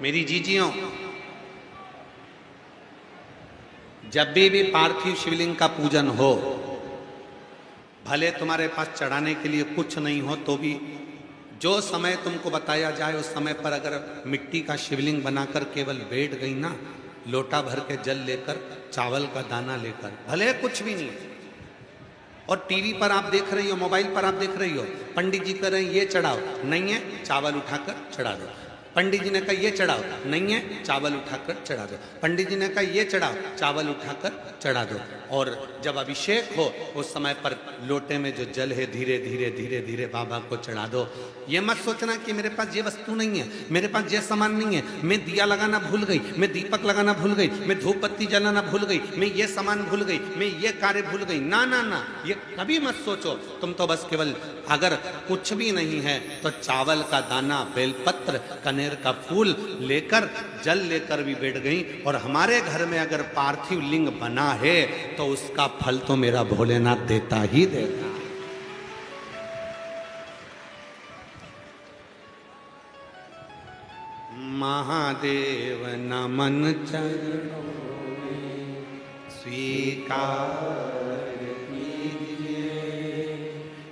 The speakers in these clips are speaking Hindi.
मेरी जीजियों, जब भी पार्थिव शिवलिंग का पूजन हो, भले तुम्हारे पास चढ़ाने के लिए कुछ नहीं हो तो भी जो समय तुमको बताया जाए उस समय पर अगर मिट्टी का शिवलिंग बनाकर केवल बैठ गई ना, लोटा भर के जल लेकर, चावल का दाना लेकर, भले कुछ भी नहीं, और टीवी पर आप देख रही हो, मोबाइल पर आप देख रही हो, पंडित जी कह रहे हैं ये चढ़ाओ, नहीं है चावल उठाकर चढ़ा दो। पंडित जी ने कहा ये चढ़ाओ, नहीं है चावल उठाकर चढ़ा दो। पंडित जी ने कहा ये चढ़ाओ, चावल उठाकर चढ़ा दो। और जब अभिषेक हो उस समय पर लोटे में जो जल है धीरे धीरे धीरे धीरे बाबा को चढ़ा दो। ये मत सोचना कि मेरे पास ये वस्तु नहीं है, मेरे पास ये सामान नहीं है, मैं दिया लगाना भूल गई, मैं दीपक लगाना भूल गई, मैं धूप बत्ती जलाना भूल गई, मैं ये सामान भूल गई, मैं ये कार्य भूल गई। ना ना ना, ये कभी मत सोचो। तुम तो बस केवल अगर कुछ भी नहीं है तो चावल का दाना, बेलपत्र, कनेर का फूल लेकर, जल लेकर भी बैठ गई। और हमारे घर में अगर पार्थिव लिंग बना है तो उसका फल तो मेरा भोलेनाथ देता ही देता। महादेव नमन चरणों में स्वीकार कीजिए,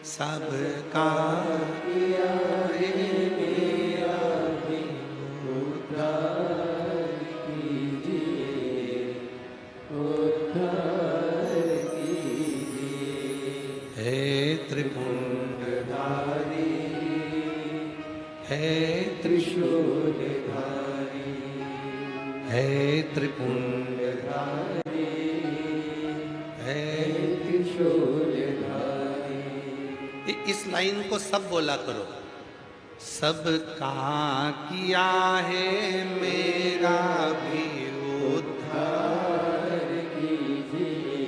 सबका किया है मेरा भी उद्धार कीजिए, उद्धार कीजिए। हे त्रिपुंडधारी, हे त्रिशूलधारी, हे त्रिपुंडधारी, हे त्रिशूलधारी। इस लाइन को सब बोला करो। सबका किया है मेरा भी उद्धार कीजिए,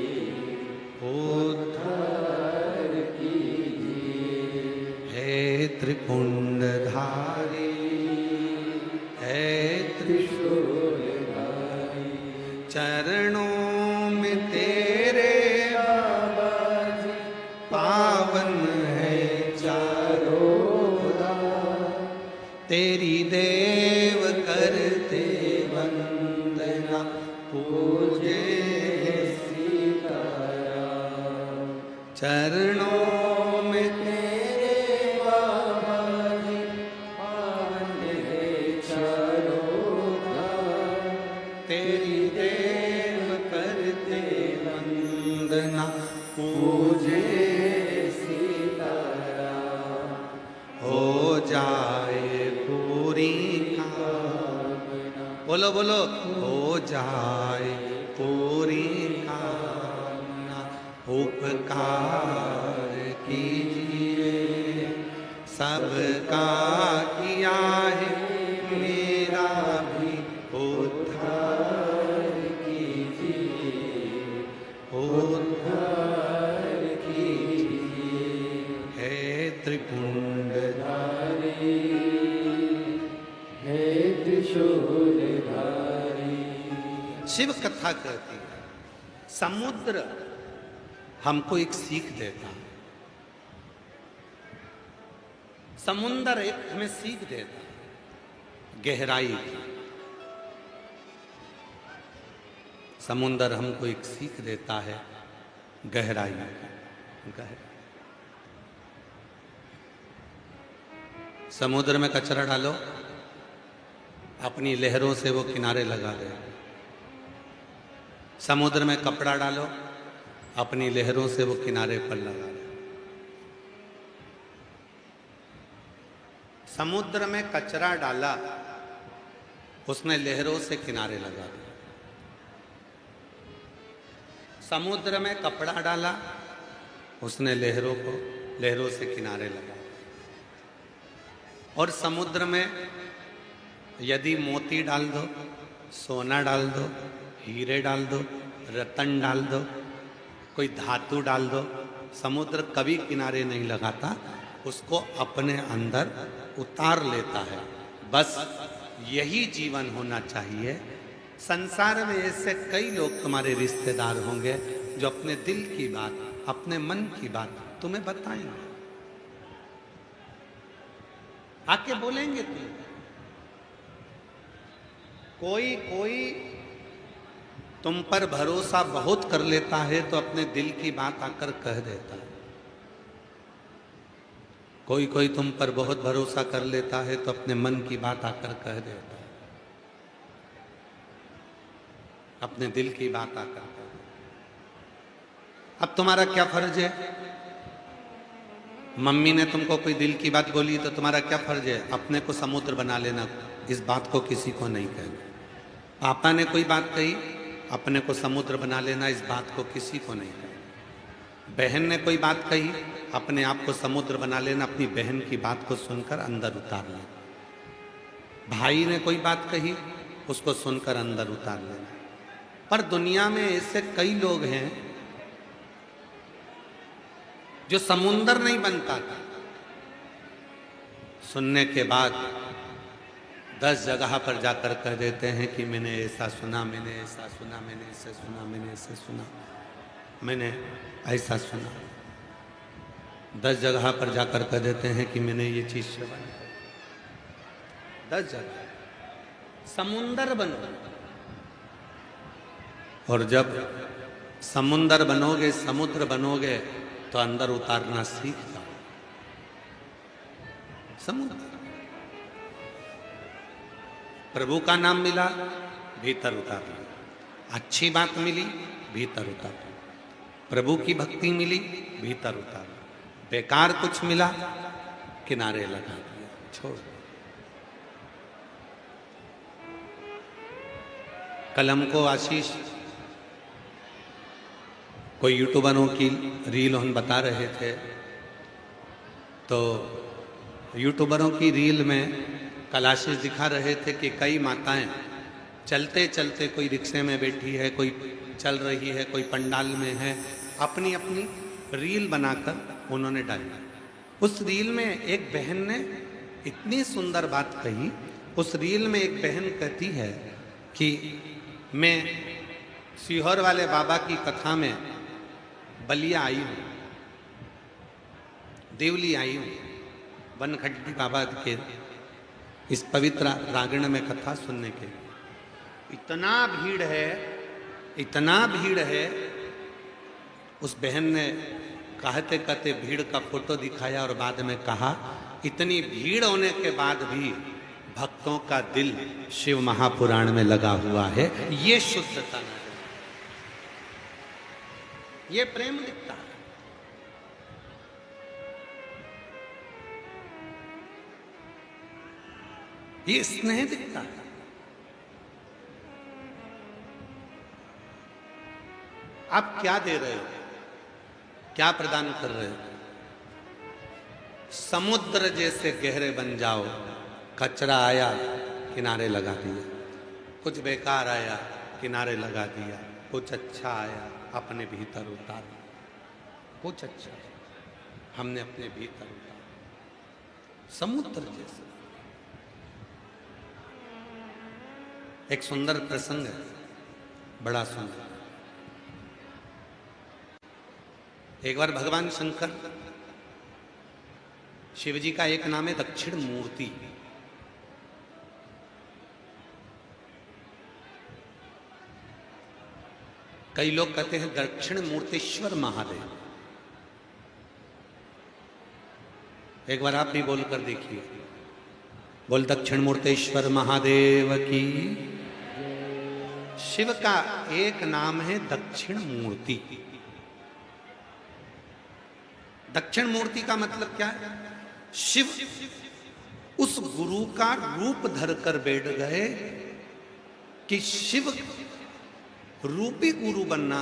उद्धार कीजिए। हे त्रिपुंडधारी, हे त्रिशूलधारी, चरणों में तेरे बाबा जी पावन है चारों धाम, तेरी देव करते वंदना, पूजे सीताराम। चरणों में तेरे बाबा जी पावन है चारों धाम, तेरी देव करते वंदना, पूजे सीताराम। हो जाए पूरी कामना, बोलो बोलो, हो जाए पूरी कामना, उपकार कीजिए, सबका किया है मेरा भी उद्धार कीजिए, उद्धार कीजिए। हे त्रिपुंडधारी, हे त्रिशूलधारी। शिव कथा कहती है समुद्र हमको एक सीख देता है, समुद्र एक हमें सीख देता है गहराई की। समुद्र हमको एक सीख देता है गहराई की। समुद्र में कचरा डालो, अपनी लहरों से वो किनारे लगा दे। समुद्र में कपड़ा डालो, अपनी लहरों से वो किनारे पर लगा दे। समुद्र में कचरा डाला, उसने लहरों से किनारे लगा दिया। समुद्र में कपड़ा डाला, उसने लहरों से किनारे लगा। और समुद्र में यदि मोती डाल दो, सोना डाल दो, हीरे डाल दो, रतन डाल दो, कोई धातु डाल दो, समुद्र कभी किनारे नहीं लगाता, उसको अपने अंदर उतार लेता है। बस यही जीवन होना चाहिए। संसार में ऐसे कई लोग तुम्हारे रिश्तेदार होंगे जो अपने दिल की बात, अपने मन की बात तुम्हें बताएंगे, आके बोलेंगे तुम। कोई कोई तुम पर भरोसा बहुत कर लेता है तो अपने दिल की बात आकर कह देता है। कोई कोई तुम पर बहुत भरोसा कर लेता है तो अपने मन की बात आकर कह देता है, अपने दिल की बात आकर कह देता है। अब तुम्हारा क्या फर्ज है? मम्मी ने तुमको कोई दिल की बात बोली तो तुम्हारा क्या फर्ज है? अपने को समुद्र बना लेना, इस बात को किसी को नहीं कहना। पापा ने कोई बात कही, अपने को समुद्र बना लेना, इस बात को किसी को नहीं कहना। बहन ने कोई बात कही, अपने आप को समुद्र बना लेना, अपनी बहन की बात को सुनकर अंदर उतार लेना। भाई ने कोई बात कही, उसको सुनकर अंदर उतार लेना। पर दुनिया में ऐसे कई लोग हैं जो समुंदर नहीं बनता था, सुनने के बाद 10 जगह पर जाकर कह देते हैं कि मैंने ऐसा सुना, मैंने ऐसा सुना, मैंने ऐसे सुना, मैंने ऐसे सुना, मैंने ऐसा सुना। 10 जगह पर जाकर कह देते हैं कि मैंने ये चीज श्रवण की। 10 जगह समुंदर बनो, और जब समुंदर बनोगे, समुद्र बनोगे, तो अंदर उतारना सीख जाओ। समुद्र, प्रभु का नाम मिला, भीतर उतार लो। अच्छी बात मिली, भीतर उतार लो। प्रभु की भक्ति मिली, भीतर उतार लो। बेकार कुछ मिला, किनारे लगा दिया, छोड़ दो। कल हमको आशीष कोई यूट्यूबरों की रील हम बता रहे थे, तो यूट्यूबरों की रील में कल आशीष दिखा रहे थे कि कई माताएं चलते चलते, कोई रिक्शे में बैठी है, कोई चल रही है, कोई पंडाल में है, अपनी अपनी रील बनाकर उन्होंने डाली। उस रील में एक बहन ने इतनी सुंदर बात कही। उस रील में एक बहन कहती है कि मैं सीहोर वाले बाबा की कथा में बलिया आई हूँ, देवली आई हूँ, बनखड्डी बाबा के इस पवित्र प्रांगण में कथा सुनने के लिए। इतना भीड़ है, इतना भीड़ है। उस बहन ने कहते कहते भीड़ का फोटो दिखाया और बाद में कहा, इतनी भीड़ होने के बाद भी भक्तों का दिल शिव महापुराण में लगा हुआ है। ये शुद्धता है, ये प्रेम दिखता है। ये स्नेह दिखता है। आप क्या दे रहे हो, क्या प्रदान कर रहे हो? समुद्र जैसे गहरे बन जाओ। कचरा आया, किनारे लगा दिया। कुछ बेकार आया, किनारे लगा दिया। कुछ अच्छा आया, अपने भीतर उतार। कुछ अच्छा हमने अपने भीतर उतार। समुद्र जैसे। एक सुंदर प्रसंग है, बड़ा सुंदर। एक बार भगवान शंकर, शिव जी का एक नाम है दक्षिण मूर्ति। कई लोग कहते हैं दक्षिण मूर्तेश्वर महादेव। एक बार आप भी बोलकर देखिए, बोल दक्षिण मूर्तेश्वर महादेव की। शिव का एक नाम है दक्षिण मूर्ति। दक्षिण मूर्ति का मतलब क्या है? शिव उस गुरु का रूप धरकर बैठ गए कि शिव रूपी गुरु बनना।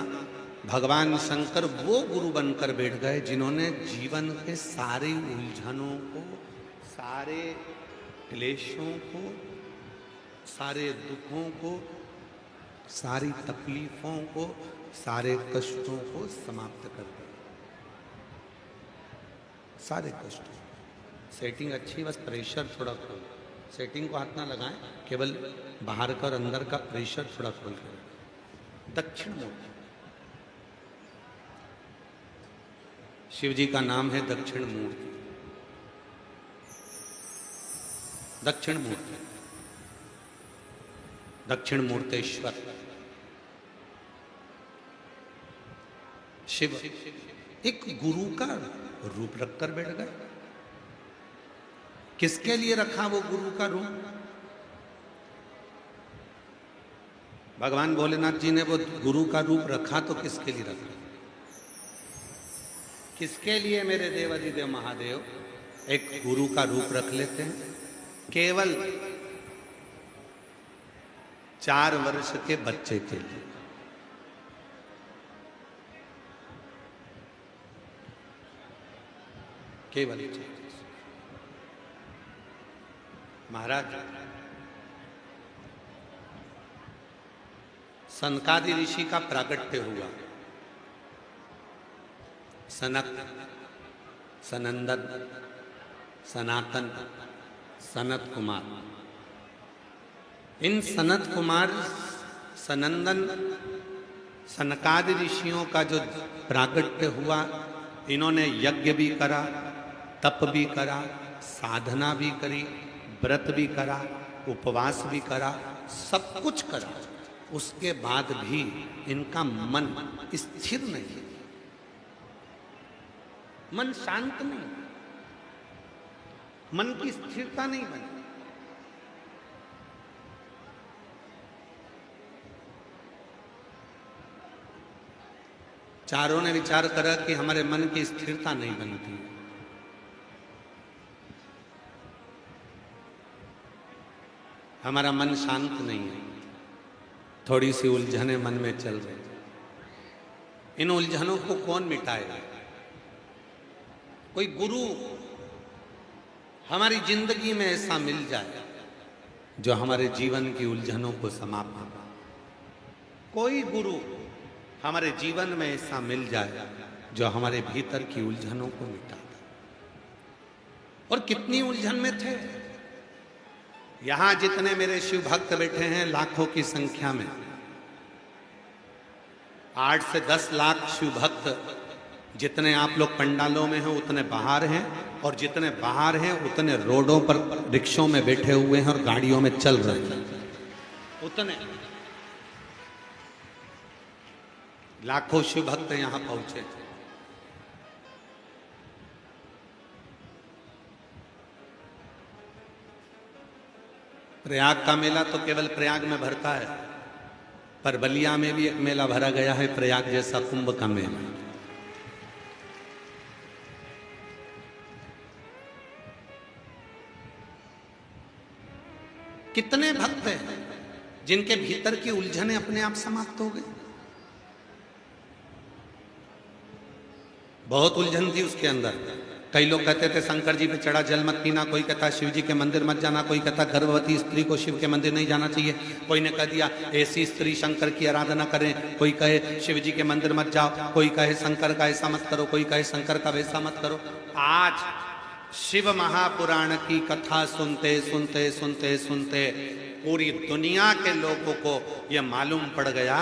भगवान शंकर वो गुरु बनकर बैठ गए जिन्होंने जीवन के सारे उलझनों को, सारे क्लेशों को, सारे दुखों को, सारी तकलीफों को, सारे कष्टों को समाप्त कर दिया। सारे कष्ट। सेटिंग अच्छी, बस प्रेशर थोड़ा खोल। सेटिंग को हाथ ना लगाएं, केवल बाहर का और अंदर का प्रेशर थोड़ा खोल कर। दक्षिण मूर्ति, शिव जी का नाम है दक्षिण मूर्ति। दक्षिण मूर्ति दक्षिण मूर्तेश्वर शिव एक गुरु का रूप रखकर बैठ गए। किसके लिए रखा वो गुरु का रूप? भगवान भोलेनाथ जी ने वो गुरु का रूप रखा तो किसके लिए रखा? किसके लिए मेरे देवाधिदेव महादेव एक गुरु का रूप रख लेते हैं? केवल 4 वर्ष के बच्चे के लिए। केवल महाराज सनकादि ऋषि का प्रागट्य हुआ। सनक, सनंदन, सनातन, सनत कुमार। इन सनत कुमार, सनंदन, सनकादि ऋषियों का जो प्रागट्य हुआ, इन्होंने यज्ञ भी करा, तप भी करा, साधना भी करी, व्रत भी करा, उपवास भी करा, सब कुछ करा। उसके बाद भी इनका मन स्थिर नहीं, मन शांत नहीं, मन की स्थिरता नहीं बनी। चारों ने विचार करा कि हमारे मन की स्थिरता नहीं बनती, हमारा मन शांत नहीं है, थोड़ी सी उलझने मन में चल रही। इन उलझनों को कौन मिटाएगा? कोई गुरु हमारी जिंदगी में ऐसा मिल जाए जो हमारे जीवन की उलझनों को समाप्त कर। कोई गुरु हमारे जीवन में ऐसा मिल जाए जो हमारे भीतर की उलझनों को मिटा दे। और कितनी उलझन में थे। यहां जितने मेरे शिव भक्त बैठे हैं लाखों की संख्या में, 8 से 10 लाख शिव भक्त जितने आप लोग पंडालों में हैं उतने बाहर हैं, और जितने बाहर हैं उतने रोडों पर रिक्शों में बैठे हुए हैं और गाड़ियों में चल रहे हैं। उतने लाखों शिव भक्त यहां पहुंचे। प्रयाग का मेला तो केवल प्रयाग में भरता है, पर बलिया में भी एक मेला भरा गया है, प्रयाग जैसा कुंभ का मेला। कितने भक्त हैं जिनके भीतर की उलझनें अपने आप समाप्त हो गई। बहुत उलझन थी उसके अंदर। कई लोग कहते थे शंकर जी पे चढ़ा जल मत पीना, कोई कहता शिव जी के मंदिर मत जाना, कोई कहता गर्भवती स्त्री को शिव के मंदिर नहीं जाना चाहिए, कोई ने कह दिया ऐसी स्त्री शंकर की आराधना करें, कोई कहे शिव जी के मंदिर मत जाओ, कोई कहे शंकर का ऐसा मत करो, कोई कहे शंकर का वैसा मत करो। आज शिव महापुराण की कथा सुनते सुनते सुनते सुनते पूरी दुनिया के लोगों को यह मालूम पड़ गया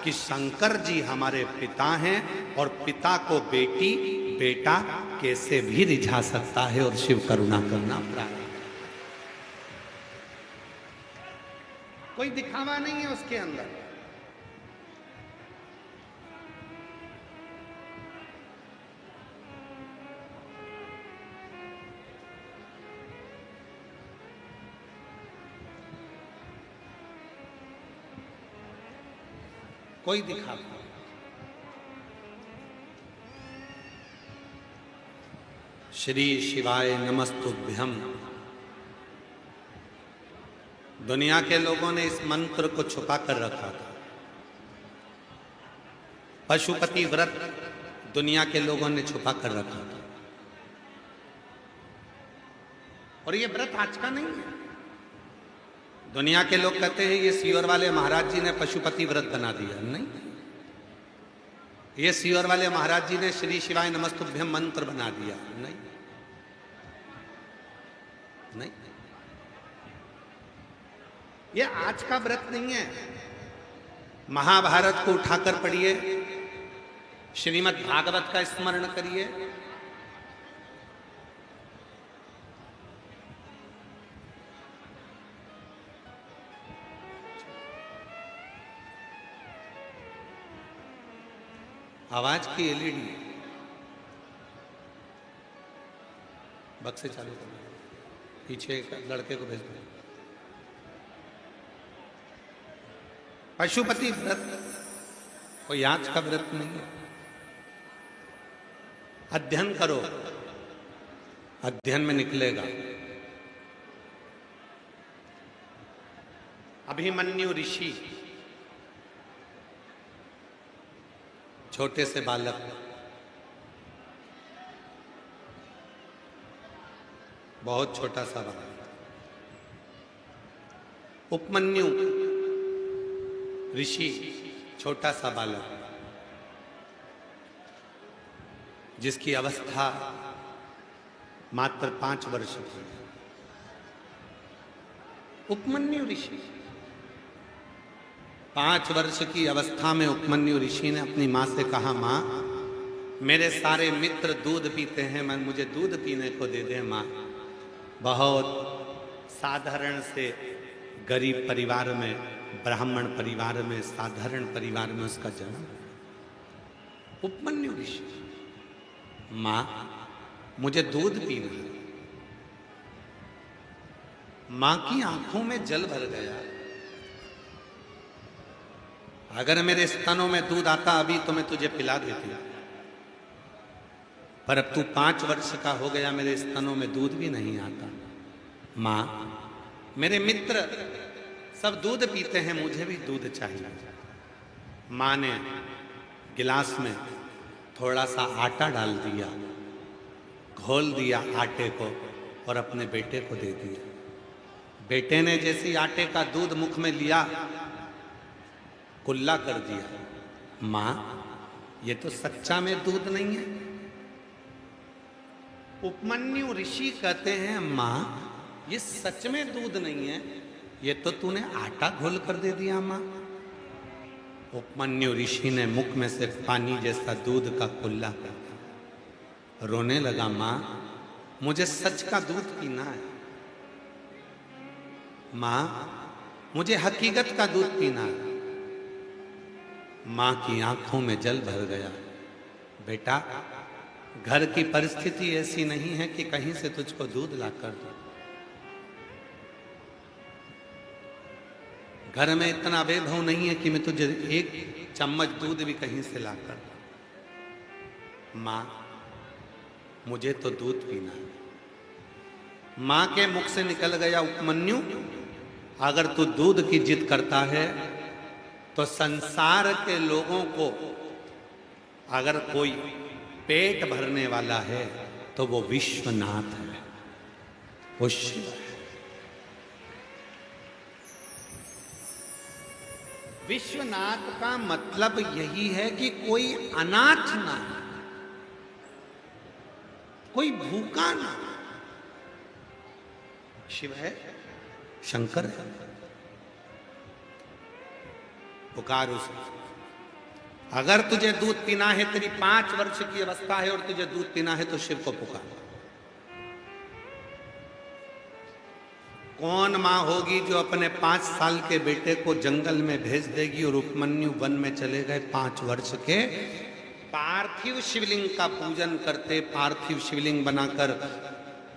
कि शंकर जी हमारे पिता हैं, और पिता को बेटी बेटा कैसे भी रिझा सकता है, और शिव करुणा करना प्रारंभ। कोई दिखावा नहीं है उसके अंदर। कोई दिखावा। श्री शिवाय नमस्तुभ्यम। दुनिया के लोगों ने इस मंत्र को छुपा कर रखा था। पशुपति व्रत दुनिया के लोगों ने छुपा कर रखा था, और ये व्रत आज का नहीं है। दुनिया के लोग कहते हैं ये सीवर वाले महाराज जी ने पशुपति व्रत बना दिया। नहीं, ये सीवर वाले महाराज जी ने श्री शिवाय नमस्तुभ्यम मंत्र बना दिया। नहीं नहीं, ये आज का व्रत नहीं है। महाभारत को उठाकर पढ़िए, श्रीमद् भागवत का स्मरण करिए, आवाज की एलईडी बक्से चालू करना, पीछे एक लड़के को भेज दो। पशुपति व्रत कोई आज का व्रत नहीं है। अध्ययन करो, अध्ययन में निकलेगा। अभिमन्यु ऋषि छोटे से बालक, बहुत छोटा सा बालक। उपमन्यु ऋषि छोटा सा बालक, जिसकी अवस्था मात्र 5 वर्ष की। उपमन्यु ऋषि 5 वर्ष की अवस्था में उपमन्यु ऋषि ने अपनी मां से कहा, मां मेरे सारे मित्र दूध पीते हैं, मैं मुझे दूध पीने को दे दे मां। बहुत साधारण से गरीब परिवार में, ब्राह्मण परिवार में, साधारण परिवार में उसका जन्म। उपमन्यु ऋषि, मां मुझे दूध पीना है। मां की आंखों में जल भर गया। अगर मेरे स्तनों में दूध आता अभी तो मैं तुझे पिला देती, पर अब तू 5 वर्ष का हो गया, मेरे स्तनों में दूध भी नहीं आता। मां मेरे मित्र सब दूध पीते हैं, मुझे भी दूध चाहिए। मां ने गिलास में थोड़ा सा आटा डाल दिया, घोल दिया आटे को और अपने बेटे को दे दिया। बेटे ने जैसे आटे का दूध मुख में लिया, कुल्ला कर दिया। मां ये तो सच्चा में दूध नहीं है। उपमन्यु ऋषि कहते हैं, मां ये सच में दूध नहीं है, ये तो तूने आटा घोल कर दे दिया मां। उपमन्यु ऋषि ने मुख में से पानी जैसा दूध का कुल्ला कर दिया, रोने लगा। मां मुझे सच का दूध पीना है, मां मुझे हकीकत का दूध पीना है। मां की आंखों में जल भर गया। बेटा घर की परिस्थिति ऐसी नहीं है कि कहीं से तुझको दूध ला कर दूं। घर में इतना वैभव नहीं है कि मैं तुझे 1 चम्मच दूध भी कहीं से ला कर दूं। मां मुझे तो दूध पीना है। मां के मुख से निकल गया, उपमन्यु अगर तू दूध की जिद करता है तो संसार के लोगों को अगर कोई पेट भरने वाला है तो वो विश्वनाथ है, वो शिव है। विश्वनाथ का मतलब यही है कि कोई अनाथ ना, कोई भूखा ना। शिव है, शंकर है। पुकार उसे। अगर तुझे दूध पीना है, तेरी 5 वर्ष की अवस्था है और तुझे दूध पीना है, तो शिव को पुकार। कौन मां होगी जो अपने 5 साल के बेटे को जंगल में भेज देगी और उपमन्यु वन में चले गए 5 वर्ष के। पार्थिव शिवलिंग का पूजन करते, पार्थिव शिवलिंग बनाकर,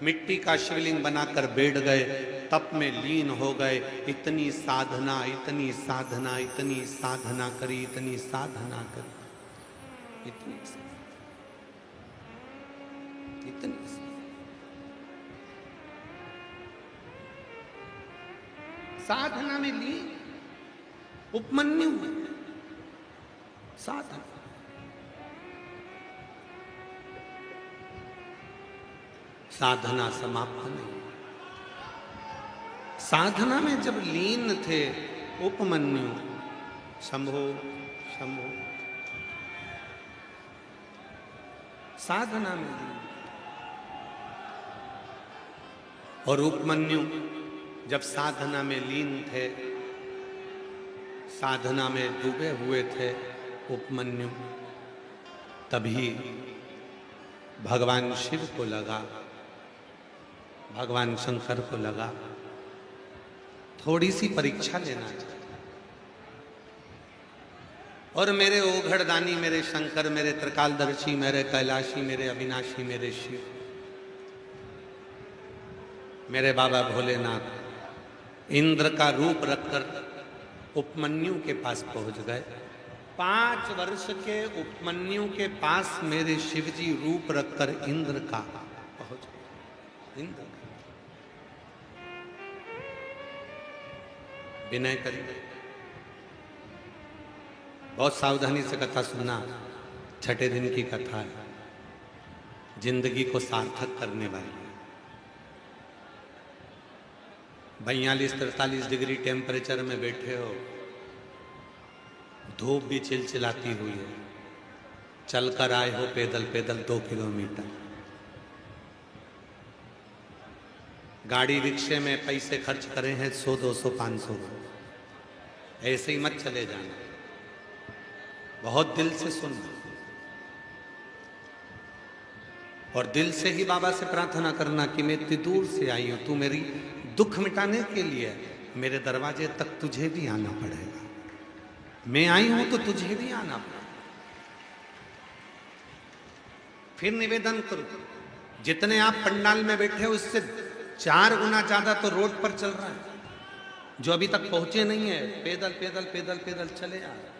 मिट्टी का शिवलिंग बनाकर बैठ गए, तप में लीन हो गए। इतनी साधना, इतनी साधना, इतनी साधना करी, इतनी साधना करी, इतनी साधना में ली। उपमन्यु साधना, साधना समाप्त नहीं। साधना में जब लीन थे उपमन्यु, शंभो शंभो, साधना में लीन। और उपमन्यु जब साधना में लीन थे, साधना में डूबे हुए थे उपमन्यु, तभी भगवान शिव को लगा, भगवान शंकर को लगा थोड़ी सी परीक्षा लेना चाहिए। और मेरे ओघड़दानी, मेरे शंकर, मेरे त्रिकालदर्शी, मेरे कैलाशी, मेरे अविनाशी, मेरे शिव, मेरे बाबा भोलेनाथ इंद्र का रूप रखकर उपमन्यु के पास पहुंच गए। 5 वर्ष के उपमन्यु के पास मेरे शिवजी रूप रखकर इंद्र का पहुंच गए। इंद्र विनय करिए, बहुत सावधानी से कथा सुनना। छठे दिन की कथा है, जिंदगी को सार्थक करने वाली। 42-43 डिग्री टेम्परेचर में बैठे हो, धूप भी चिलचिलाती हुई है, चलकर आए हो पैदल पैदल 2 किलोमीटर, गाड़ी रिक्शे में पैसे खर्च करे हैं 100, 200, 500। ऐसे ही मत चले जाना, बहुत दिल से सुनना और दिल से ही बाबा से प्रार्थना करना कि मैं इतनी दूर से आई हूं, तू मेरी दुख मिटाने के लिए मेरे दरवाजे तक तुझे भी आना पड़ेगा। मैं आई हूं तो तुझे भी आना पड़ेगा। फिर निवेदन करो, जितने आप पंडाल में बैठे हो उससे 4 गुना ज्यादा तो रोड पर चल रहा है। जो अभी तक पहुंचे नहीं है, पैदल पैदल पैदल पैदल चले आ रहे।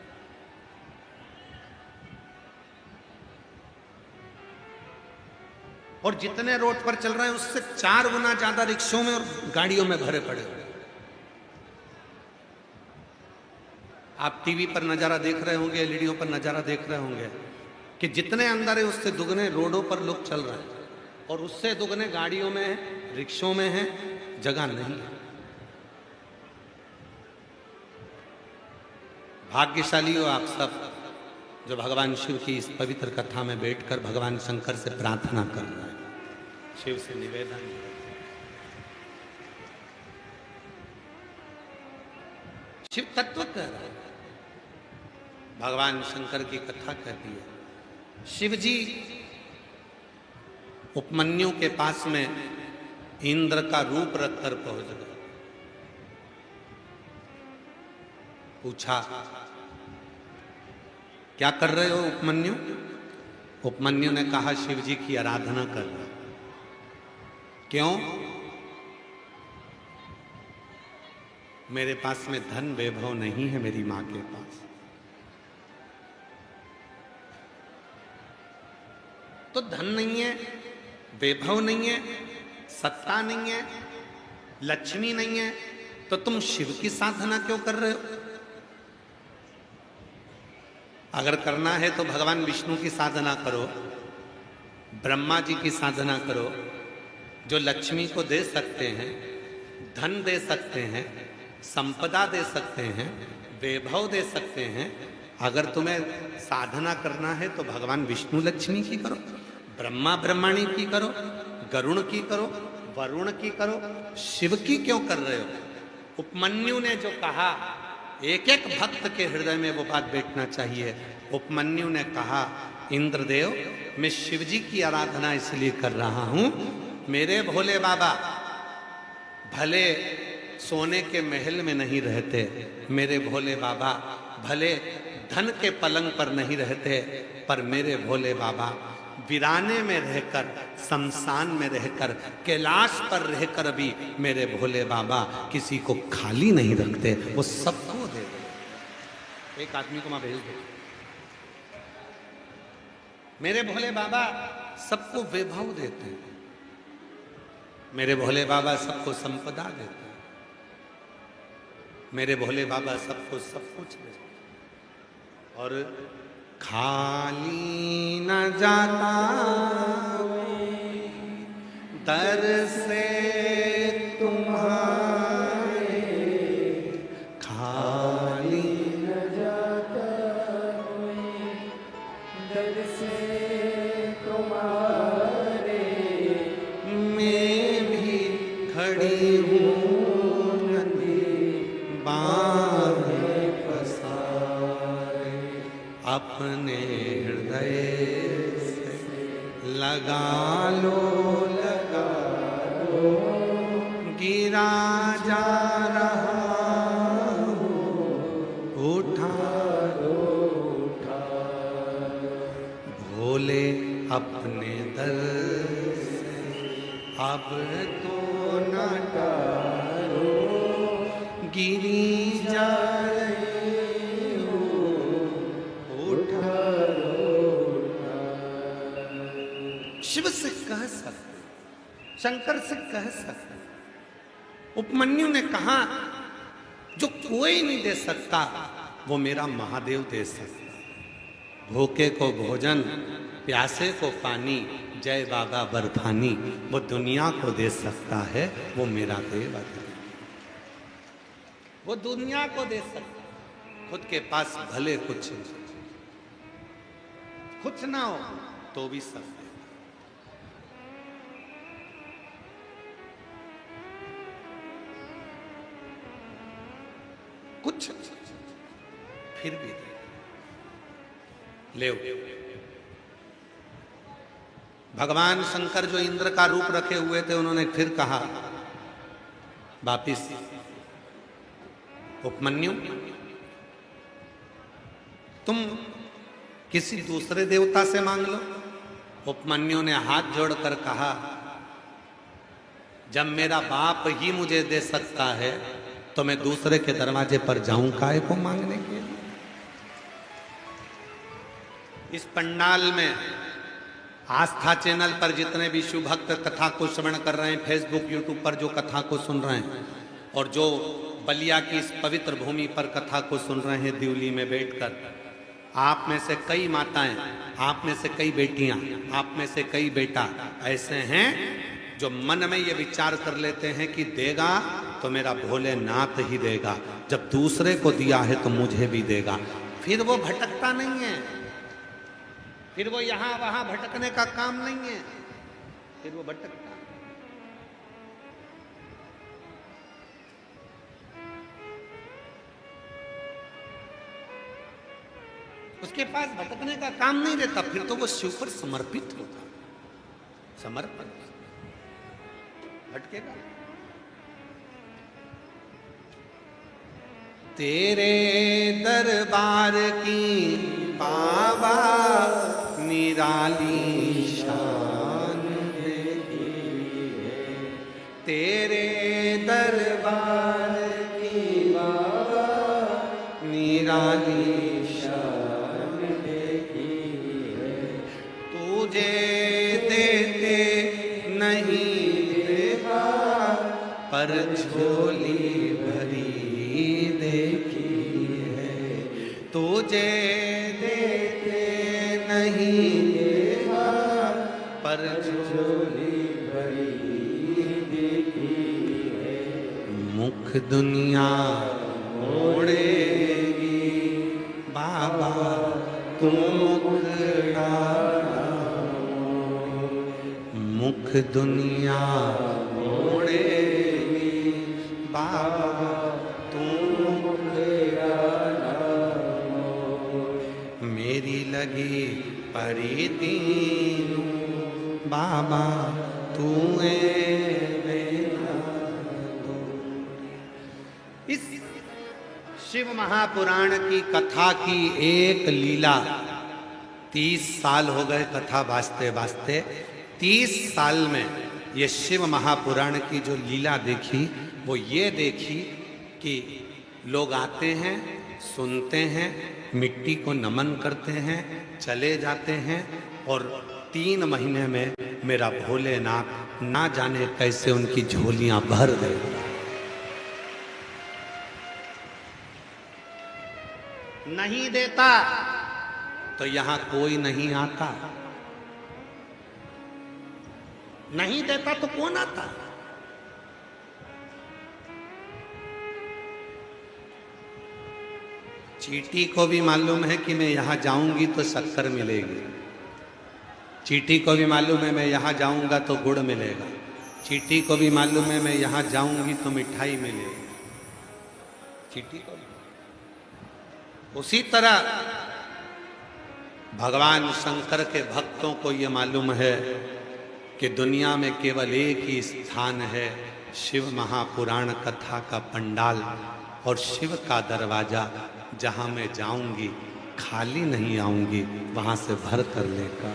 और जितने रोड पर चल रहे हैं उससे 4 गुना ज्यादा रिक्शों में और गाड़ियों में भरे पड़े हुए। आप टीवी पर नजारा देख रहे होंगे, एलईडीओ पर नजारा देख रहे होंगे कि जितने अंदर है उससे दुगने रोडों पर लोग चल रहे हैं और उससे दुगने गाड़ियों में है, रिक्शों में है, जगह नहीं है। भाग्यशाली हो आप सब जो भगवान शिव की इस पवित्र कथा में बैठकर भगवान शंकर से प्रार्थना कर रहे हैं, शिव से निवेदन। शिव तत्व कह रहा है, भगवान शंकर की कथा कहती है। शिव जी उपमन्यु के पास में इंद्र का रूप रखकर पहुंच गए। पूछा, क्या कर रहे हो उपमन्यु? उपमन्यु ने कहा, शिव जी की आराधना कर रहा। क्यों? मेरे पास में धन वैभव नहीं है, मेरी मां के पास। तो धन नहीं है, वैभव नहीं है, सत्ता नहीं है, लक्ष्मी नहीं है, तो तुम शिव की साधना क्यों कर रहे हो? अगर करना है तो भगवान विष्णु की साधना करो, ब्रह्मा जी की साधना करो, जो लक्ष्मी को दे सकते हैं, धन दे सकते हैं, संपदा दे सकते हैं, वैभव दे सकते हैं। अगर तुम्हें साधना करना है तो भगवान विष्णु लक्ष्मी की करो, ब्रह्मा ब्रह्माणी की करो, गरुण की करो, वरुण की करो, शिव की क्यों कर रहे हो? उपमन्यु ने जो कहा, एक एक भक्त के हृदय में वो बात बैठना चाहिए। उपमन्यु ने कहा, इंद्रदेव, मैं शिव जी की आराधना इसलिए कर रहा हूं, मेरे भोले बाबा भले सोने के महल में नहीं रहते, मेरे भोले बाबा भले धन के पलंग पर नहीं रहते, पर मेरे भोले बाबा वीराने में रहकर, शमशान में रहकर, कैलाश पर रहकर भी मेरे भोले बाबा किसी को खाली नहीं रखते, वो सबको दे दे। एक आदमी को मैं भेज दो। मेरे भोले बाबा सबको वैभव देते हैं, मेरे भोले बाबा सबको संपदा देते हैं, मेरे भोले बाबा सबको सब कुछ देते हैं। और खाली न जाता दर से तुम्हारे, खाली न जाता दर से तुम्हारे, मैं भी खड़ी हूँ अपने हृदय से लगा लो, लगा लो, गिरा जा रहा हूँ, उठा लो अपने दर से अब तो न टारो, गिरी जा रही हो उठारो। शिव से कह सकते, शंकर से कह सकते। उपमन्यु ने कहा जो कोई नहीं दे सकता वो मेरा महादेव दे सकता। भूखे को भोजन, प्यासे को पानी, जय बाबा बर्फानी, वो दुनिया को दे सकता है, वो मेरा देव है। वो दुनिया को दे सकता, खुद के पास भले कुछ ना हो तो भी सब दे। कुछ फिर भी दे। ले भगवान शंकर जो इंद्र का रूप रखे हुए थे, उन्होंने फिर कहा वापिस, उपमन्यु तुम किसी दूसरे देवता से मांग लो। उपमन्यु ने हाथ जोड़कर कहा जब मेरा बाप ही मुझे दे सकता है तो मैं दूसरे के दरवाजे पर जाऊं काहे को मांगने के लिए। इस पंडाल में आस्था चैनल पर जितने भी शिव भक्त कथा को श्रवण कर रहे हैं, फेसबुक यूट्यूब पर जो कथा को सुन रहे हैं, और जो बलिया की इस पवित्र भूमि पर कथा को सुन रहे हैं दिल्ली में बैठकर, आप में से कई माताएं, आप में से कई बेटियां, आप में से कई बेटा ऐसे हैं जो मन में ये विचार कर लेते हैं कि देगा तो मेरा भोलेनाथ ही देगा, जब दूसरे को दिया है तो मुझे भी देगा। फिर वो भटकता नहीं है, फिर वो यहां वहां भटकने का काम नहीं है, फिर वो भटकता। उसके पास भटकने का काम नहीं रहता, फिर तो वो शिव पर समर्पित होता, समर्पण भटकेगा। तेरे दरबार की बाबा निराली शान है, तेरे दरबार की बाबा निराली शान है, तुझे देते नहीं देगा पर झोली भरी देखी है, तुझे देते नहीं देगा पर झोली भरी देखी है। मुख दुनिया मोड़ेगी बाबा तू मुखड़ा, मुख दुनिया मोड़ेगी बाबा तू मुखड़ा, मेरी लगी परी तीनू बाबा तू इस शिव महापुराण की कथा की एक लीला 30 साल हो गए कथा वास्ते वास्ते। 30 साल में ये शिव महापुराण की जो लीला देखी वो ये देखी कि लोग आते हैं, सुनते हैं, मिट्टी को नमन करते हैं, चले जाते हैं, और 3 महीने में मेरा भोलेनाथ ना जाने कैसे उनकी झोलियां भर दे। नहीं देता तो यहां कोई नहीं आता, नहीं देता तो कौन आता। चींटी को भी मालूम है कि मैं यहां जाऊंगी तो शक्कर मिलेगी, चींटी को भी मालूम है मैं यहां जाऊंगा तो गुड़ मिलेगा, चींटी को भी मालूम है मैं यहां जाऊंगी तो मिठाई मिलेगी, चींटी को भी। उसी तरह भगवान शंकर के भक्तों को ये मालूम है कि दुनिया में केवल एक ही स्थान है, शिव महापुराण कथा का पंडाल और शिव का दरवाजा, जहां मैं जाऊंगी खाली नहीं आऊंगी, वहां से भर कर लेकर।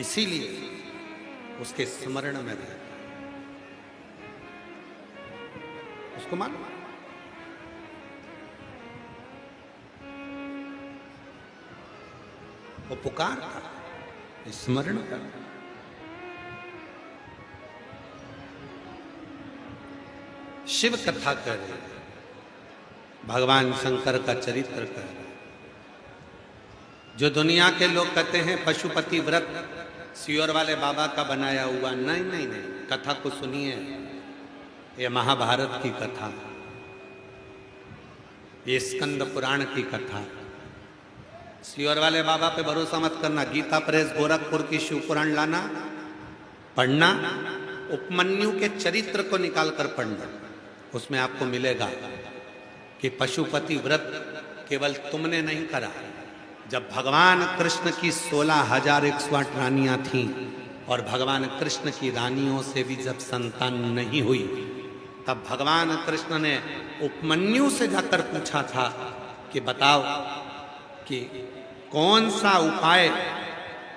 इसीलिए उसके स्मरण में रहता, उसको मालूम वो पुकारता, स्मरण करता। शिव कथा कर, भगवान शंकर का चरित्र कर। जो दुनिया के लोग कहते हैं पशुपति व्रत सियोर वाले बाबा का बनाया हुआ, नहीं नहीं नहीं, कथा को सुनिए। ये महाभारत की कथा, ये स्कंद पुराण की कथा। सियोर वाले बाबा पे भरोसा मत करना। गीता प्रेस गोरखपुर की शिव पुराण लाना, पढ़ना, उपमन्यु के चरित्र को निकाल कर पढ़ना। उसमें आपको मिलेगा कि पशुपति व्रत केवल तुमने नहीं करा। जब भगवान कृष्ण की 16,108 रानियां थीं और भगवान कृष्ण की रानियों से भी जब संतान नहीं हुई, तब भगवान कृष्ण ने उपमन्यु से जाकर पूछा था कि बताओ कि कौन सा उपाय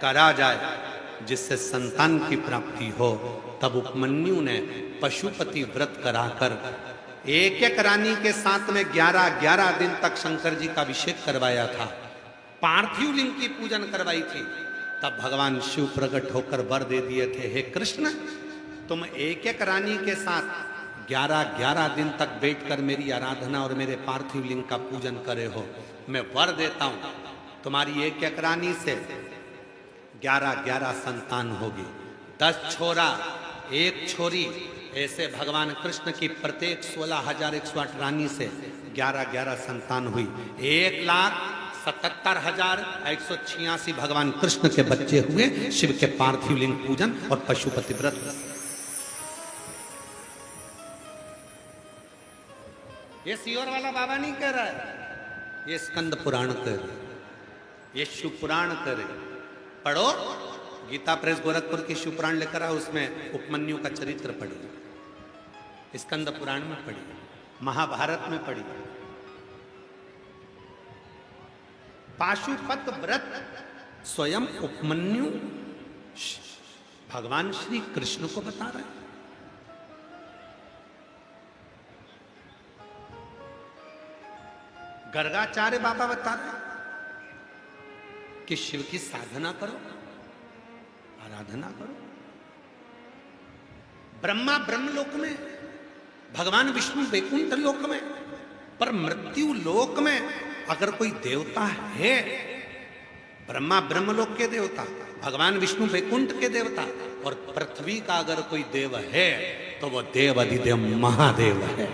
करा जाए जिससे संतान की प्राप्ति हो। तब उपमन्यु ने पशुपति व्रत कराकर एक एक रानी के साथ में 11 दिन तक शंकर जी का अभिषेक करवाया था, पार्थिव लिंग की पूजन करवाई थी। तब भगवान शिव प्रकट होकर वर दे दिए थे, हे कृष्ण, तुम एक एक रानी के साथ 11 दिन तक बैठकर मेरी आराधना और मेरे पार्थिव लिंग का पूजन करे हो। मैं वर देता हूं, तुम्हारी एक एक रानी से 11 संतान होगी, 10 छोरा 1 छोरी। ऐसे भगवान कृष्ण की प्रत्येक 16,108 रानी से 11 संतान हुई। 1,77,186 भगवान कृष्ण के बच्चे हुए शिव के पार्थिव लिंग पूजन और पशुपति व्रत। ये सियोर वाला बाबा नहीं कह रहा है, ये स्कंद पुराण कह रहे, ये शिव पुराण कह रहे। पढ़ो, गीता प्रेस गोरखपुर की शिव पुराण लेकर आओ, उसमें उपमन्यु का चरित्र पढ़िए, स्कंद पुराण में पढ़िए, महाभारत में पढ़िए। पाशुपत व्रत स्वयं उपमन्यु भगवान श्री कृष्ण को बता रहे हैं। गर्गाचार्य बाबा बता रहे हैं कि शिव की साधना करो, आराधना करो। ब्रह्मा ब्रह्मलोक में, भगवान विष्णु वैकुंठ लोक में, पर मृत्यु लोक में अगर कोई देवता है, ब्रह्मा ब्रह्मलोक के देवता, भगवान विष्णु वैकुंठ के देवता, और पृथ्वी का अगर कोई देव है तो वो देव अधिदेव महादेव है,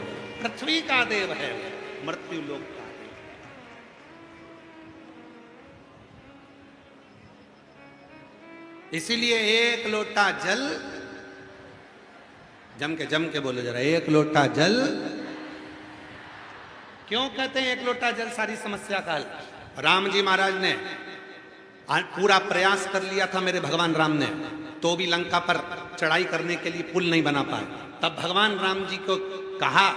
पृथ्वी का देव है, मृत्यु लोक का। इसीलिए एक लोटा जल, जम के बोलो जरा, एक लोटा जल। क्यों कहते हैं एक लोटा जल सारी समस्या का हल? राम जी महाराज ने पूरा प्रयास कर लिया था, मेरे भगवान राम ने, तो भी लंका पर चढ़ाई करने के लिए पुल नहीं बना पाए। तब भगवान राम जी को कहा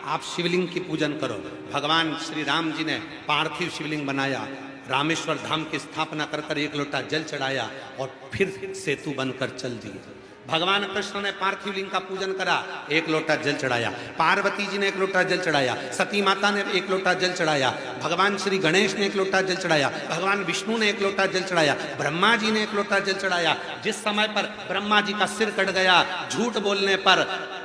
आप शिवलिंग की पूजन करो। भगवान श्री राम जी ने पार्थिव शिवलिंग बनाया, रामेश्वर धाम की स्थापना कर एक लोटा जल चढ़ाया और फिर सेतु बनकर चल दिए। भगवान कृष्ण ने पार्थिव लिंग का पूजन करा, एक लोटा जल चढ़ाया। पार्वती जी ने एक लोटा जल चढ़ाया, सती माता ने एक लोटा जल चढ़ाया, भगवान श्री गणेश ने एक लोटा जल चढ़ाया, भगवान विष्णु ने एक लोटा जल चढ़ाया, ब्रह्मा जी ने एक लोटा जल चढ़ाया। जिस समय पर ब्रह्मा जी का सिर कट गया, झूठ बोलने पर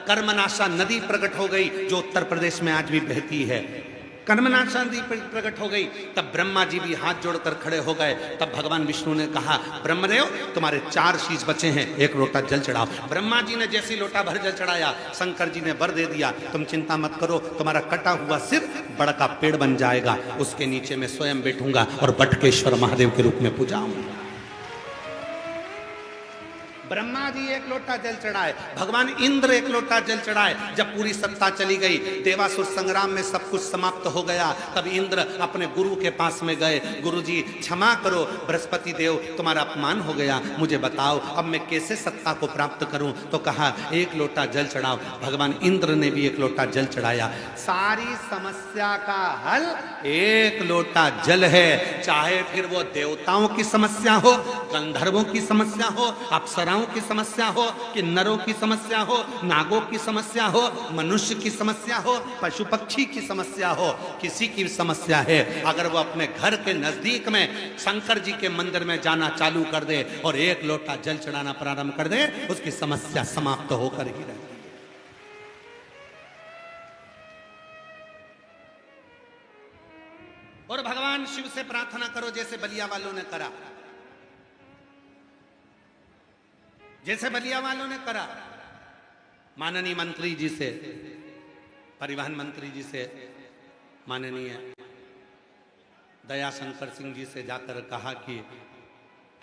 कर्मनाशा नदी प्रकट हो गई, जो उत्तर प्रदेश में आज भी बहती है, कर्मनाशा नदी प्रकट हो गई। तब ब्रह्मा जी भी हाथ जोड़कर खड़े हो गए। तब भगवान विष्णु ने कहा, ब्रह्मदेव तुम्हारे 4 शीश बचे हैं, एक लोटा जल चढ़ाओ। ब्रह्मा जी ने जैसी लोटा भर जल चढ़ाया, शंकर जी ने वर दे दिया, तुम चिंता मत करो, तुम्हारा कटा हुआ सिर बड़ा का पेड़ बन जाएगा, उसके नीचे मैं स्वयं बैठूंगा और बटकेश्वर महादेव के रूप में पूजाऊंगा। ब्रह्मा जी एक लोटा जल चढ़ाए, भगवान इंद्र एक लोटा जल चढ़ाए। जब पूरी सत्ता चली गई, देवासुर संग्राम में सब कुछ समाप्त हो गया, तब इंद्र अपने गुरु के पास में गए। गुरु जी क्षमा करो, बृहस्पति देव तुम्हारा अपमान हो गया, मुझे बताओ अब मैं कैसे सत्ता को प्राप्त करूं। तो कहा एक लोटा जल चढ़ाओ। भगवान इंद्र ने भी एक लोटा जल चढ़ाया। सारी समस्या का हल एक लोटा जल है। चाहे फिर वो देवताओं की समस्या हो, गंधर्वों की समस्या हो, अप्सराओं की समस्या हो, किन्नरों की समस्या हो, नागों की समस्या हो, मनुष्य की समस्या हो, पशु पक्षी की समस्या हो, किसी की समस्या है, अगर वो अपने घर के नजदीक में शंकर जी के मंदिर में जाना चालू कर दे और एक लोटा जल चढ़ाना प्रारंभ कर दे, उसकी समस्या समाप्त होकर ही रहेगी। और भगवान शिव से प्रार्थना करो जैसे बलिया वालों ने करा, जैसे बलिया वालों ने करा। माननीय मंत्री जी से, परिवहन मंत्री जी से, माननीय दयाशंकर सिंह जी से जाकर कहा कि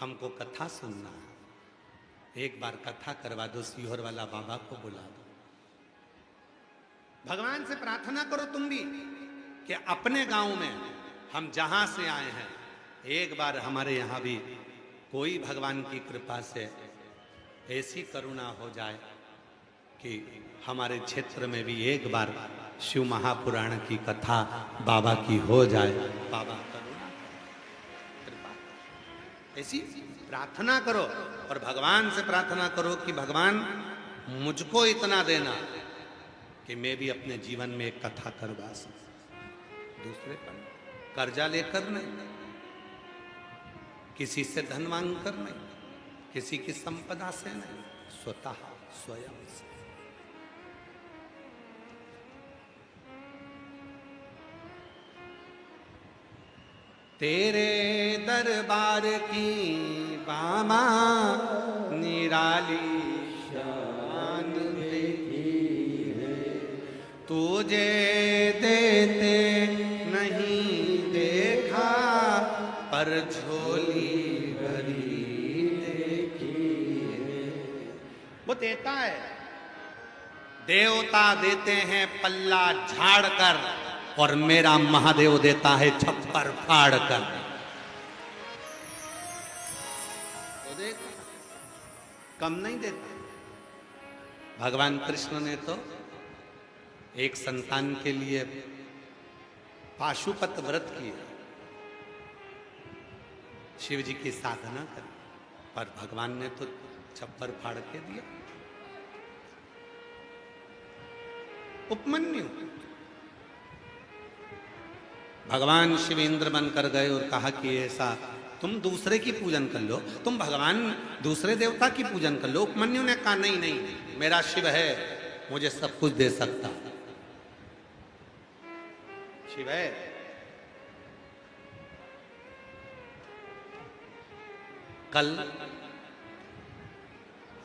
हमको कथा सुनना है, एक बार कथा करवा दो, सीहोर वाला बाबा को बुला दो। भगवान से प्रार्थना करो तुम भी कि अपने गांव में हम जहां से आए हैं, एक बार हमारे यहां भी कोई भगवान की कृपा से ऐसी करुणा हो जाए कि हमारे क्षेत्र में भी एक बार शिव महापुराण की कथा बाबा की हो जाए। बाबा करुणा कृपा, ऐसी प्रार्थना करो और भगवान से प्रार्थना करो कि भगवान मुझको इतना देना कि मैं भी अपने जीवन में एक कथा करवा सकूं। दूसरे पर कर्जा लेकर नहीं, किसी से धन मांग कर नहीं, किसी की संपदा से नहीं, स्वतः स्वयं से। तेरे दरबार की बामा निराली शान देखी है, तुझे देते नहीं देखा पर झोली भरी देखी है। वो देता है, देवता देते हैं पल्ला झाड़ कर, और मेरा महादेव देता है छप्पर फाड़ कर। तो देख, कम नहीं देता। भगवान कृष्ण ने तो एक संतान के लिए पाशुपत व्रत किए, शिव जी की साधना करी, पर भगवान ने तो छप्पर फाड़ के दिया। उपमन्यु, भगवान शिव इंद्र बनकर गए और कहा कि ऐसा तुम दूसरे की पूजन कर लो, तुम भगवान दूसरे देवता की पूजन कर लो। उपमन्यु ने कहा नहीं नहीं, मेरा शिव है, मुझे सब कुछ दे सकता। शिव है। कल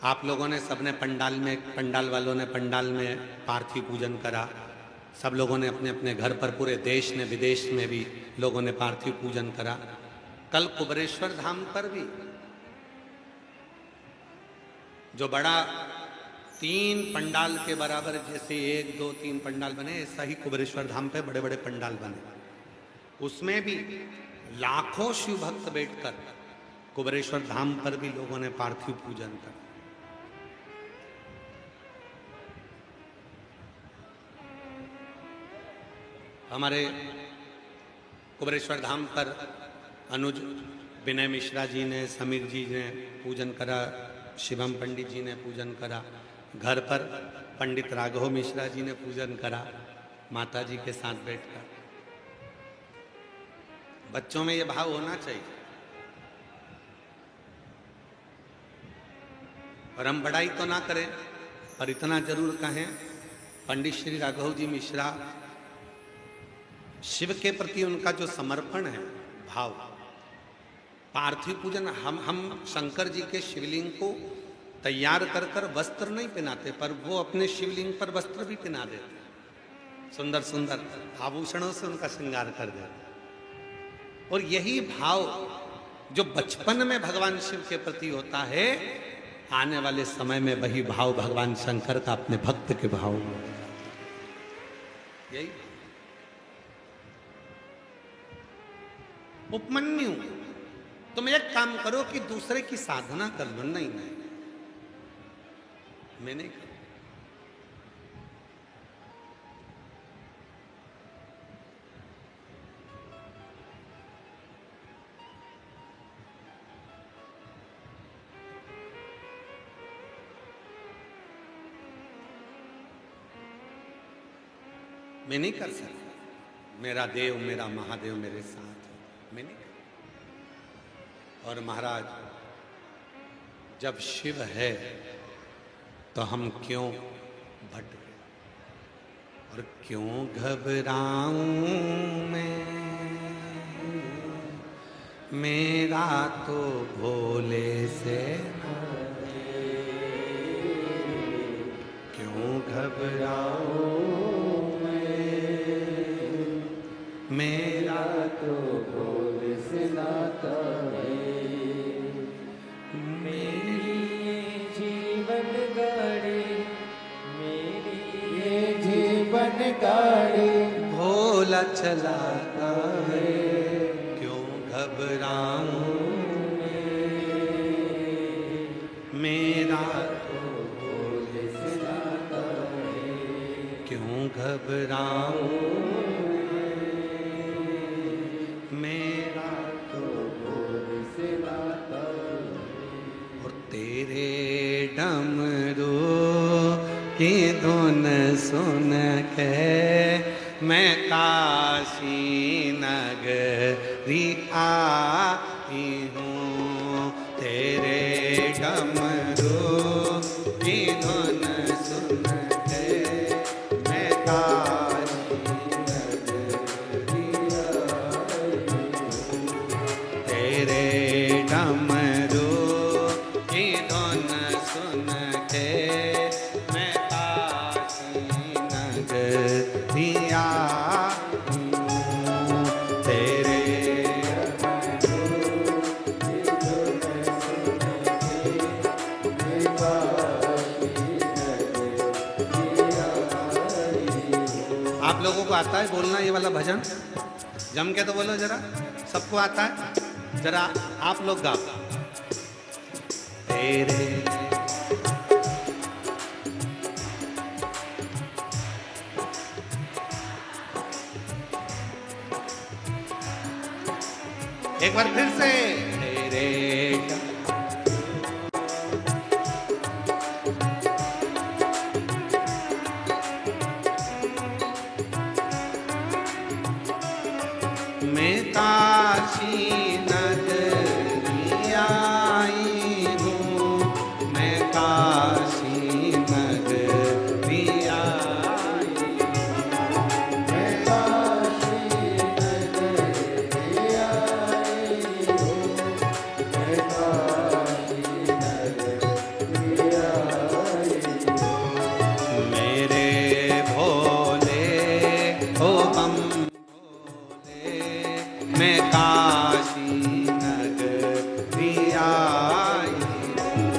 आप लोगों ने सबने पंडाल में, पंडाल वालों ने पंडाल में पार्थिव पूजन करा। सब लोगों ने अपने अपने घर पर, पूरे देश ने विदेश में भी लोगों ने पार्थिव पूजन करा। कल कुबेरेश्वर धाम पर भी जो बड़ा 3 पंडाल के बराबर, जैसे 1 2 3 पंडाल बने, ऐसा ही कुबेरेश्वर धाम पे बड़े बड़े पंडाल बने। उसमें भी लाखों शिव भक्त बैठकर कुबेरेश्वर धाम पर भी लोगों ने पार्थिव पूजन करा। हमारे कुबेरेश्वर धाम पर अनुज विनय मिश्रा जी ने, समीर जी ने पूजन करा, शिवम पंडित जी ने पूजन करा। घर पर पंडित राघव मिश्रा जी ने पूजन करा माता जी के साथ बैठकर। बच्चों में ये भाव होना चाहिए। और हम बड़ाई तो ना करें, पर इतना जरूर कहें, पंडित श्री राघव जी मिश्रा, शिव के प्रति उनका जो समर्पण है, भाव, पार्थिव पूजन, हम शंकर जी के शिवलिंग को तैयार कर कर वस्त्र नहीं पहनाते, पर वो अपने शिवलिंग पर वस्त्र भी पहना देते, सुंदर सुंदर आभूषणों से उनका श्रृंगार कर देते। और यही भाव जो बचपन में भगवान शिव के प्रति होता है, आने वाले समय में वही भाव भगवान शंकर का अपने भक्त के भाव, यही उपमन्यु। तुम एक काम करो कि दूसरे की साधना कर लो। नहीं नहीं, मैं नहीं करूं। मैं नहीं कर सकता। मेरा देव, मेरा महादेव मेरे साथ है, मैं नहीं कर। और महाराज, जब शिव है तो हम क्यों भटके और क्यों घबराऊं मैं? मेरा तो भोले से क्यों घबराऊं मेरा तो भोले से नाता है। मेरी जीवन गाड़ी, मेरी ये जीवन गाड़ी भोला चलाता है, क्यों घबराऊं मेरा तो भोले से नाता है, क्यों घबराऊं मेरा तो भोले से नाता है। और तेरे डमरू की धुन सुन के मैं काशी नगरी आई हूँ। तेरे डमरू की धुन सुन के मैं काशी नगरी आई हूँ। तेरे डमरू की धुन सुन के मैं काशी नगरी आई हूँ। तेरे आप लोगों को आता है बोलना ये वाला भजन? जम के तो बोलो जरा, सबको आता है? जरा आप लोग गाओ। तेरे एक बार फिर से। तेरे मैं काशी नगरी आई हूँ, मैं काशी नगरी आई हूँ। मैं काशी नगरी आई हूँ, मैं काशी नगरी आई हूँ। मेरे भोले ओ बम मैं काशी नगरी आई हूँ।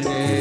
मेरे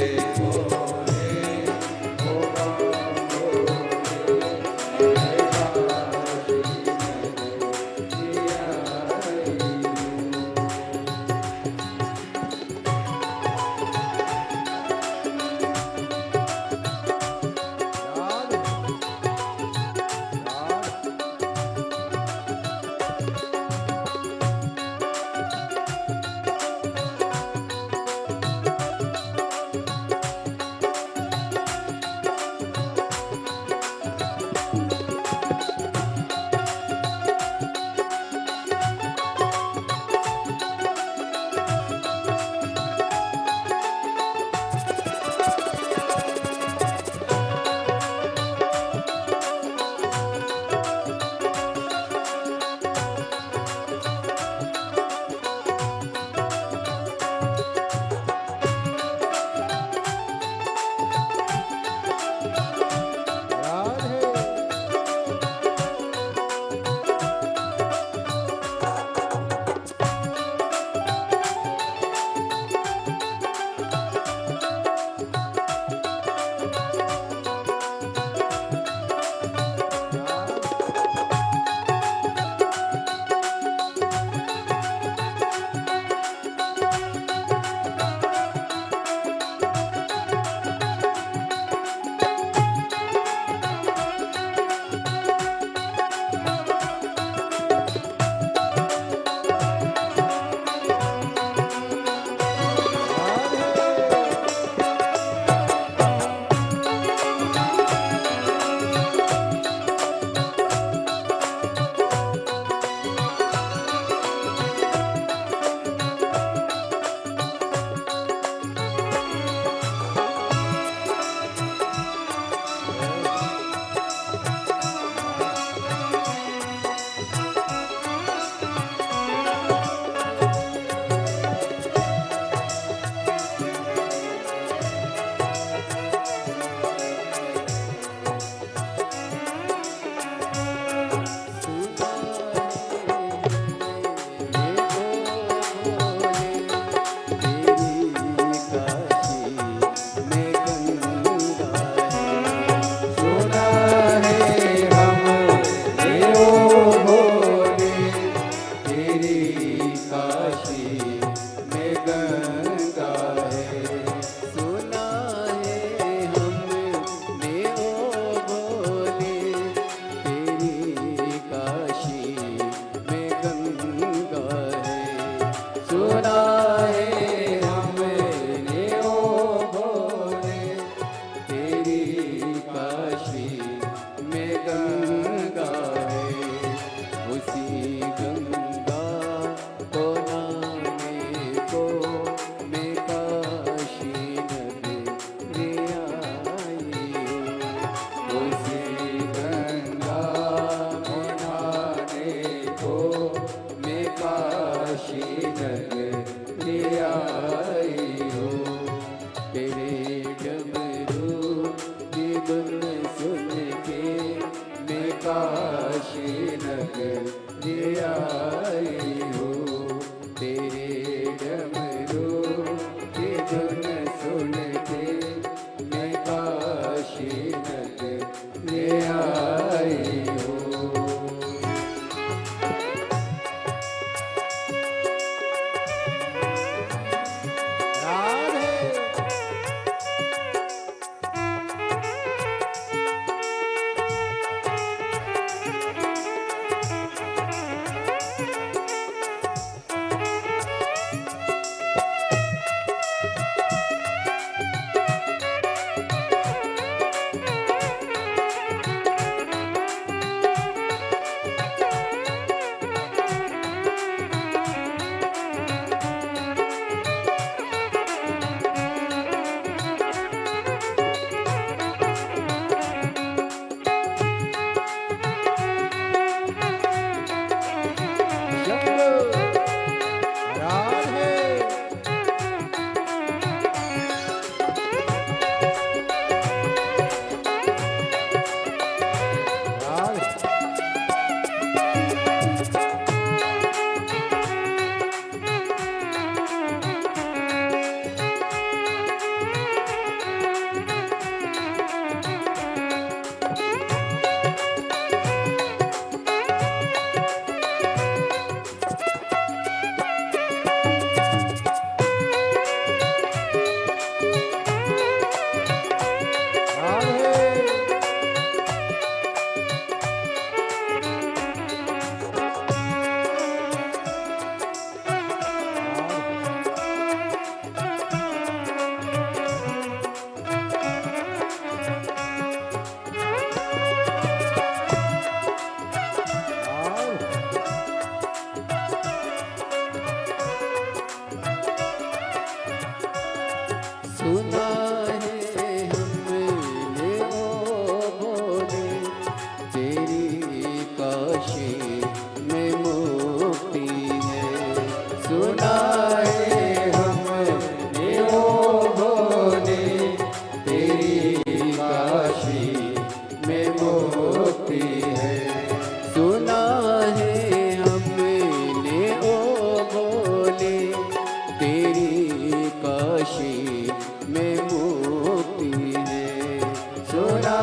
तेरे डमरू की धुन सुन के मैं काशी नगरी आई हूँ। तेरे डमरू की धुन सुन के मैं काशी नगरी आई हूँ। सुना है हमने ओ भोले तेरी काशी में मुक्ति है। सुना है हमने ओ भोले तेरी काशी में मुक्ति है। सुना है हमने ओ भोले तेरी काशी में मुक्ति है। सुना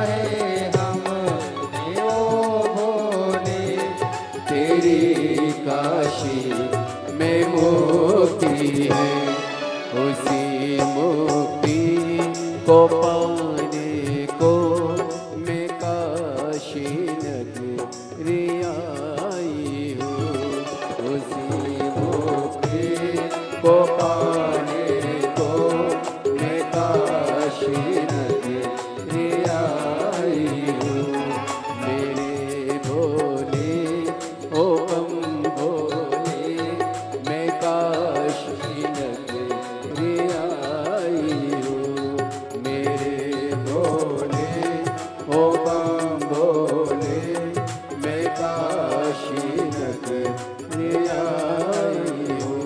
है हमने ओ भोले तेरी काशी में मुक्ति है। उसी मुक्ति को पाने को मैं काशी नगरी आई हूँ। उसी मुक्ति को पाने को मैं काशी नगरी आई हूँ। मेरे भोले ओ बम भोले मैं काशी नगरी आई हूँ। मेरे भोले ओ बम भोले मैं काशी नगरी आई हूँ।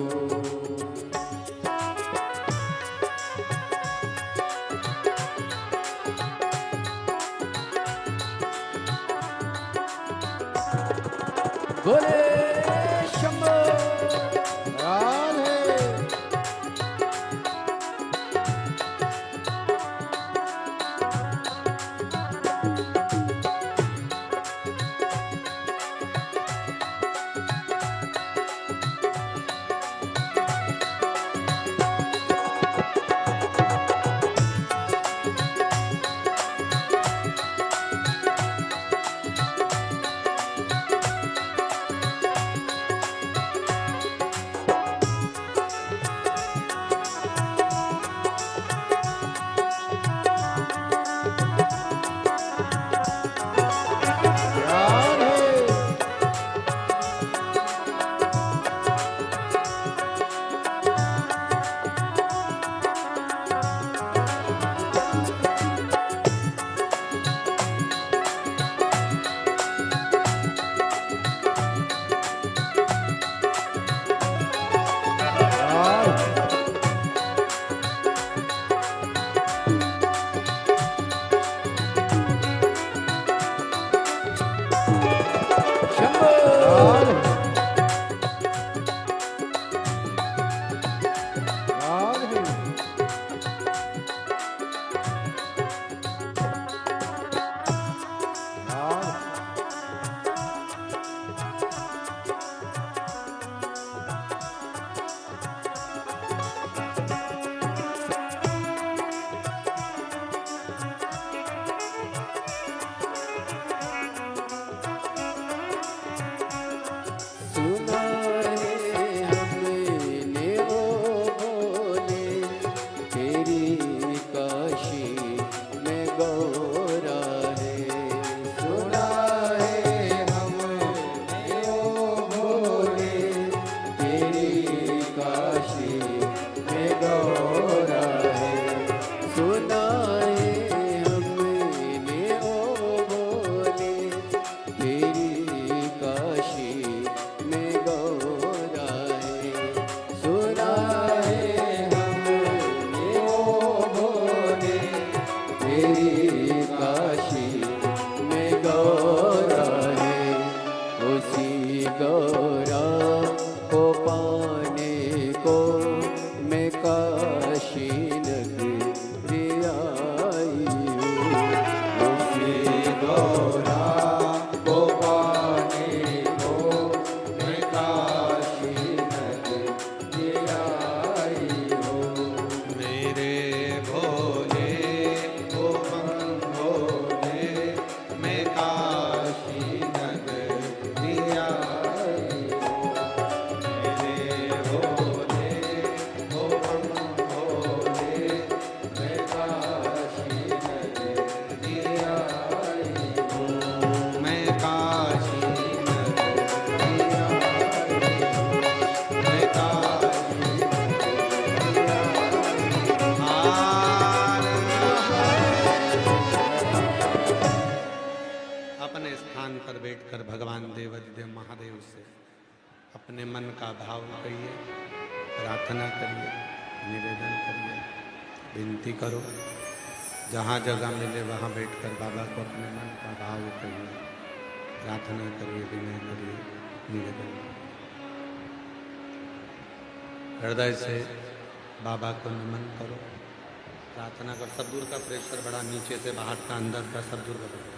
बोले शंभो राधे। अपने मन का भाव कहिए, प्रार्थना करिए, निवेदन करिए, विनती करो। जहाँ जगह मिले वहाँ बैठकर बाबा को अपने मन का भाव कहिए, प्रार्थना करिए, विनय करिए, निवेदन करिए। हृदय से बाबा को नमन करो, प्रार्थना कर। सब दूर का प्रेशर बड़ा नीचे से बाहर का अंदर का सब दूर का